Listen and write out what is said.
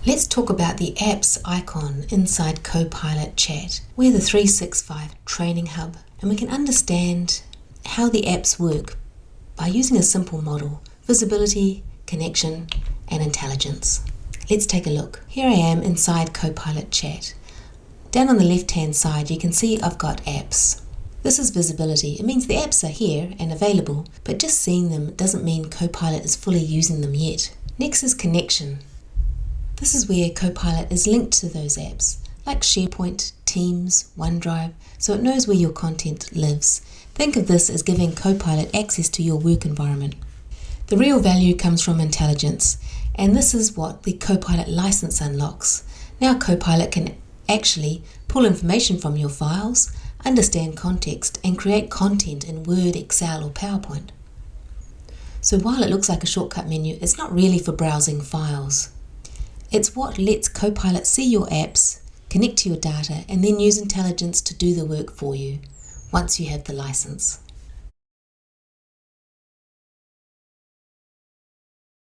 Let's talk about the apps icon inside Copilot Chat. We're the 365 training hub, and we can understand how the apps work by using a simple model: visibility, connection, and intelligence. Let's take a look. Here I am inside Copilot Chat. Down on the left-hand side, you can see I've got apps. This is visibility. It means the apps are here and available, but just seeing them doesn't mean Copilot is fully using them yet. Next is connection. This is where Copilot is linked to those apps, like SharePoint, Teams, OneDrive, so it knows where your content lives. Think of this as giving Copilot access to your work environment. The real value comes from intelligence, and this is what the Copilot license unlocks. Now Copilot can actually pull information from your files, understand context, and create content in Word, Excel, or PowerPoint. So while it looks like a shortcut menu, it's not really for browsing files. It's what lets Copilot see your apps, connect to your data, and then use intelligence to do the work for you once you have the license.